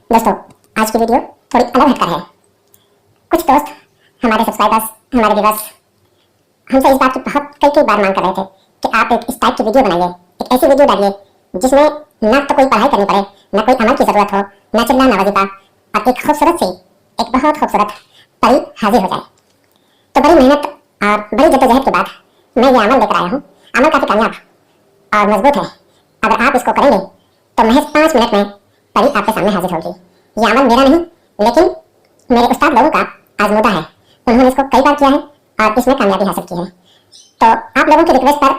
दोस्तों, आज की वीडियो थोड़ी अलग हटकर है। कुछ दोस्त, हमारे सब्सक्राइबर्स, हमारे व्यूअर्स हमसे इस बात की बहुत कई बार मांग कर रहे थे कि आप एक इस टाइप की वीडियो बनाइए, एक ऐसी वीडियो डालिए जिसमें ना तो कोई पढ़ाई करनी पड़े, ना कोई अमल की जरूरत हो, ना चिल्ला ना वजीफा, और एक खूबसूरत सी, एक बहुत खूबसूरत परी हाजिर हो जाए। तो बड़ी मेहनत और बड़ी जद्दोजहद के बाद मैं ये अमल लेकर आया हूँ। अमल काफी कामयाब और मजबूत है। अगर आप इसको करेंगे तो महज 5 मिनट में परी आपके सामने हाजिर होगी। ये अमल मेरा नहीं, लेकिन मेरे उस्ताद लोगों का आजमूदा है। उन्होंने इसको कई बार किया है और इसमें कामयाबी हासिल की है। तो आप लोगों की रिक्वेस्ट पर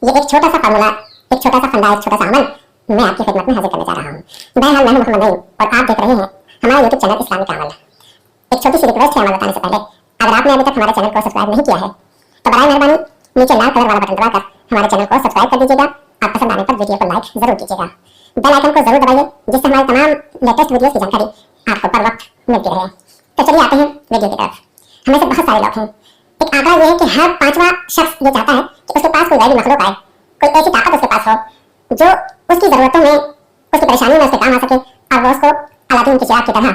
ये एक छोटा सा फार्मूला, एक छोटा सा फंडा, एक छोटा सा अमल मैं आपकी खिदमत में हाजिर करने जा रहा हूँ। बहरहाल, मैं हूं मोहम्मद नईम और आप देख रहे हैं हमारा यूट्यूब चैनल इस्लामिक अमल। एक छोटी सी रिक्वेस्ट है अमल बताने से पहले, अगर आपने अभी तक हमारे चैनल को सब्सक्राइब नहीं किया है तो बराए मेहरबानी नीचे लाल कलर वाला बटन दबाकर हमारे चैनल को सब्सक्राइब कर दीजिएगा और पसंद आने पर वीडियो को लाइक जरूर कीजिएगा। बेल आइकन को जरूर दबाइए जिससे हमारे तमाम लेटेस्ट वीडियोस की जानकारी आपको पर वक्त मिलती रहे। तो चलिए आते हैं वीडियो की तरफ। हमें से बहुत सारे लोग हैं, एक आंकड़ा ये है कि हर 5वां शख्स ये चाहता है कि उसके पास कोई गैरी मखलूक आए, कोई ऐसी ताकत उसके पास हो जो उसकी जरूरतों में, उसकी परेशानियों में उसके काम आ सके और वो उसको अलादीन के चिराग की तरह,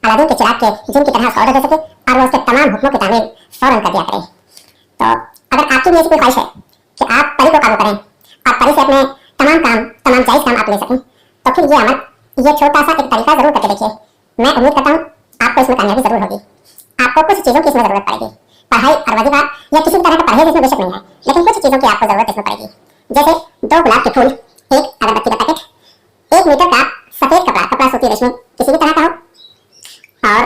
अलादीन के चिराग के जिन की तरह ऑर्डर दे सके और वो उसके तमाम हुक्मों की तामील फौरन कर दिया करे। तो अगर आपकी भी ऐसी कोई ख्वाहिश है कि आप परी को काबू करें और परी से अपने तमाम काम, तमाम जायज काम आप ले सकें, तो फिर ये अमल, ये छोटा सा एक तरीका जरूर करके देखिए। मैं उम्मीद करता हूँ आपको इसमें कामयाबी जरूर होगी। आपको कुछ चीज़ों की इसमें जरूरत पड़ेगी, पढ़ाई और वजीफा या किसी भी तरह का परहेज इसमें बेशक नहीं है, लेकिन कुछ चीज़ों की आपको जरूरत इसमें पड़ेगी। जैसे 2 गुलाब के फूल, 1 अगरबत्ती का पैकेट, 1 मीटर का सफेद कपड़ा, कपड़ा सूती रेशमी किसी भी तरह का हो, और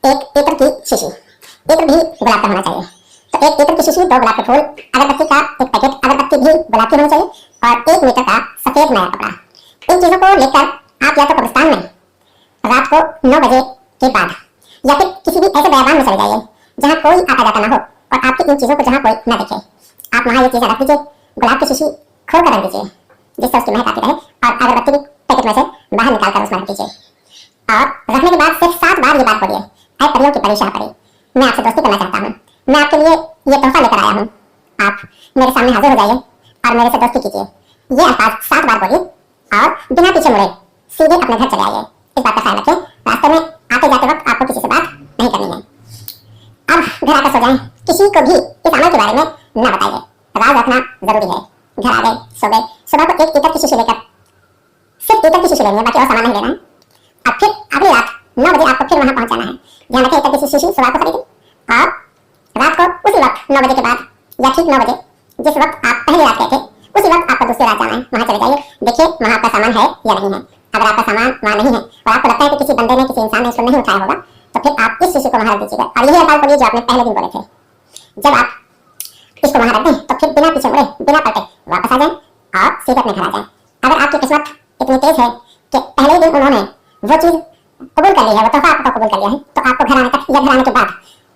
1 इत्र की शीशी। इत्र भी गुलाब का होना चाहिए। तो 1 इत्र की शीशी, 2 गुलाब के फूल, अगरबत्ती का एक पैकेट, अगरबत्ती भी गुलाब की होनी चाहिए, और 1 मीटर का सफेद नया कपड़ा। इन चीजों को लेकर आप या तो कब्रिस्तान में रात को 9 बजे के बाद या फिर किसी भी ऐसे बयाबान में चले जाइए जहाँ कोई आता जाता ना हो और आपकी इन चीजों को जहाँ कोई न देखे। आप वहाँ ये चीजें रख दीजिए, गुलाब की शीशी खोल कर रख दीजिए जिससे उसकी महक आती रहे, और अगरबत्ती भी पैकेट में से बाहर निकाल कर उसमें रख दीजिए। और रखने के बाद सिर्फ 7 बार ये बात बोलिए, ऐ परियों की परी शाह परी, मैं आपसे दोस्ती करना चाहता हूँ, मैं आपके लिए ये तोहफा लेकर आया हूँ, आप मेरे सामने हाजिर हो जाइए और मेरे से दोस्ती कीजिए। ये अल्फाज 7 बार बोलिए और बिना पीछे मुड़े सीधे अपने घर चले आइए। इस बात का ख्याल रखें, रास्ते में आते जाते वक्त आपको किसी से बात नहीं करनी है। अब घर आकर सो जाएं, किसी को भी इस अमल के बारे में न बताइए, राज रखना जरूरी है। घर आ गए, सो गए, सुबह को 1 इत्र की शीशी लेकर, सिर्फ इत्र की शीशी लेनी है, बाकी और सामान नहीं लेना है। अब फिर अगली रात 9 बजे आपको फिर वहां पहुंचाना है। ध्यान रखें, इत्र की शीशी सुबह को खरीदें और रात को उसी वक्त 9 बजे के बाद या ठीक 9 बजे जिस वक्त आप पहली रात गए थे उसी वक्त आपको दूसरी रात जाना है। वहां चले जाइए, देखिए वहां आपका सामान है या नहीं है। अगर आपका सामान वहां नहीं है और आपको लगता है कि किसी बंदे ने, किसी इंसान ने इसको नहीं उठाया होगा, तो फिर आप इस शीशी को वहां रख दीजिएगा और यही अल्फाज बोलिए जो आपने पहले दिन बोले थे। जब आप इसको वहां रख दें तो फिर बिना पीछे मुड़े, बिना पलटे वापस आ जाएं और सीधे अपने घर आ जाएं। अगर आपकी किस्मत इतनी तेज है कि पहले ही दिन उन्होंने वो चीज कबूल कर ली है, वो तोहफा आपको कबूल कर लिया है, तो आपको घर आने तक या घर आने के बाद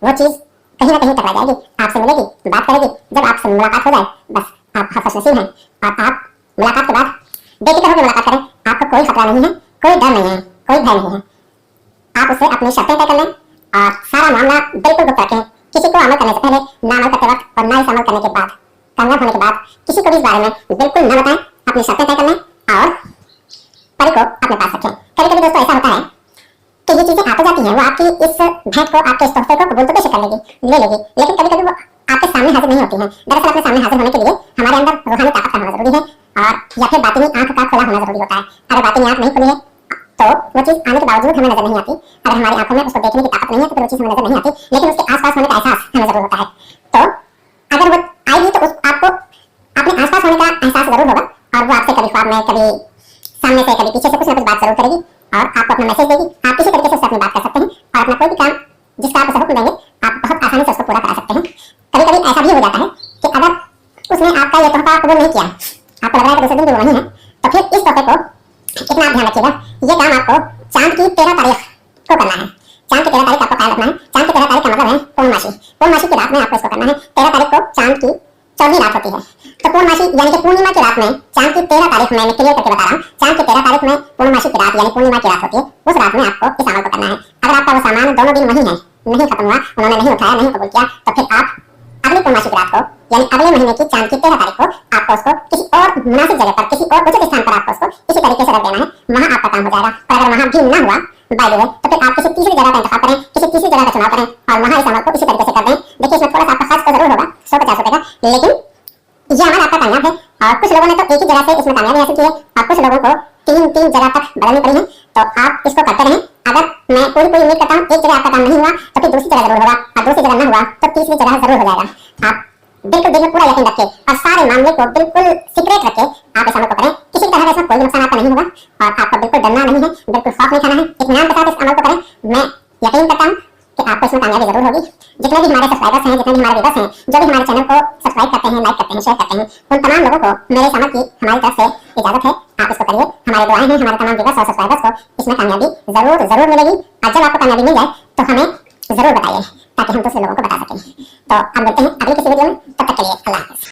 वो चीज कहीं ना कहीं टकरा जाएगी, आपसे मिलेगी, बात करेगी। जब आपसे मुलाकात हो जाए, बस आप खुशनसीब हैं और आप मुलाकात के बाद बेफिक्र होकर मुलाकात करें। आपको कोई खतरा नहीं है, कोई डर नहीं है, कोई भय नहीं है। आप उससे अपनी शर्तें तय कर लें और सारा मामला बिल्कुल गुप्त रखें। किसी को अमल करने से पहले, ना अमल करते वक्त और ना इस अमल करने के बाद, कामयाब होने के बाद किसी को भी इस बारे में बिल्कुल न बताएं। अपनी शर्तें तय कर लें और परी को अपने पास रखें। कभी कभी दोस्तों ऐसा होता है कि ये चीजें आती जाती हैं, वो आपकी इस भेंट को, आपके इस तोहफे को कबूल तो बेशक कर लेगी, ले लेगी, लेकिन कभी कभी वो आपके सामने हाजिर नहीं होती हैं। दरअसल अपने सामने हाजिर होने के लिए हमारे अंदर रूहानी ताकत का होना जरूरी है, और या फिर बातिनी आंख का खुला होना जरूरी होता है। अगर बातिनी आंख नहीं खुली है तो वो चीज आने के बावजूद हमें नजर नहीं आती। अगर हमारी आंखों में उसको देखने की ताकत नहीं है तो फिर वो चीज हमें नजर नहीं आती, लेकिन उसके आसपास होने का एहसास हमें जरूर होता है। तो अगर वो आएगी तो आपको अपने आसपास होने का एहसास जरूर होगा, और वो आपसे कभी ख्वाब में, कभी सामने से, कभी पीछे से कुछ ना कुछ बात जरूर करेगी और आपको अपना मैसेज देगी। आप किसी तरीके से उससे अपनी बात कर सकते हैं और अपना कोई भी काम जिसका आप उसे हुक्म देंगे आप बहुत आसानी से उसको पूरा करा सकते हैं। कभी कभी ऐसा भी हो जाता है कि अगर उसने आपका ये तोहफा कबूल नहीं किया, आपको लग रहा है कि दूसरे दिन भी वो नहीं है, तो फिर इस तोहफे को इतना आप ध्यान रखिएगा, ये काम आपको चांद की 13 तारीख को करना है। चांद की 13 तारीख आपको ख्याल रखना है। चांद की 13 तारीख का मतलब है पूर्णमासी। पूर्णमासी की रात में आपको इसको करना है। 13 तारीख को चांद की 14वीं रात होती है, तो पूर्णमासी यानी कि पूर्णिमा की रात में, चांद की 13 तारीख में, मैं क्लियर करके बता रहा हूँ, चांद की 13 तारीख में पूर्णमासी की रात यानी पूर्णिमा की रात होती है, उस रात में आपको इस अमल को करना है। अगर आपका वो सामान दोनों दिन वही है, नहीं खत्म हुआ, उन्होंने नहीं उठाया, नहीं कबूल किया, तो फिर आप अगली पूर्णमासी की रात को यानी अगले महीने की चांद की 13 तारीख को आपको उसको किसी और मुनासिब जगह पर, किसी और उचित स्थान पर आपको उसको इसी तरीके से रख देना है। वहां आपका काम हो जाएगा। और अगर वहां कामयाब भी ना हुआ बाय द वे, तो फिर आप किसी तीसरी जगह का इंतखाब करें, किसी तीसरी जगह का चुनाव करें और वहां इस अमल को इसी तरीके से कर दें। देखिए इसमें थोड़ा सा आपका खर्च तो जरूर होगा 150 रुपए का, लेकिन ये अमल आपका कामयाब है। और कुछ लोगों ने तो एक ही जगह से इसमें कामयाबी हासिल की है और कुछ लोगों को तीन तीन जगह तक बदलनी पड़ी है। तो आप इसको करते रहें। अगर मैं पूरी पूरी उम्मीद करता हूँ एक जगह आपका काम नहीं हुआ तो फिर दूसरी जगह जरूर होगा, और दूसरी जगह ना हुआ तो तीसरी जगह जरूर हो जाएगा। आप बिल्कुल दिल में पूरा यकीन रखें और सारे मामले को बिल्कुल सीक्रेट रखें, आप इस अमल को करें। किसी तरह का इसमें कोई नुकसान आपका नहीं होगा और आपको बिल्कुल डरना नहीं है, बिल्कुल खौफ नहीं खाना है। इत्मीनान के साथ इस अमल को करें। मैं यकीन करता हूँ कि आपको इसमें कामयाबी जरूर होगी। जितने भी हमारे सब्सक्राइबर्स हैं, जितने भी हमारे व्यूअर्स हैं, जो भी हमारे चैनल को सब्सक्राइब करते हैं, लाइक करते हैं, शेयर करते हैं, उन तमाम लोगों को मेरे समझ की हमारी तरफ से इजाजत है। आप इसको करिए। हमारी दुआएं हैं हमारे तमाम व्यूअर्स और सब्सक्राइबर्स को इसमें कामयाबी जरूर जरूर मिलेगी। और जब आपको कामयाबी मिल जाए तो हमें जरूर बताइए ताकि हम दूसरे लोगों को बता सकें। तो अब मिलते हैं अगली किसी वीडियो में, तब तक के लिए अल्लाह हाफ़िज़।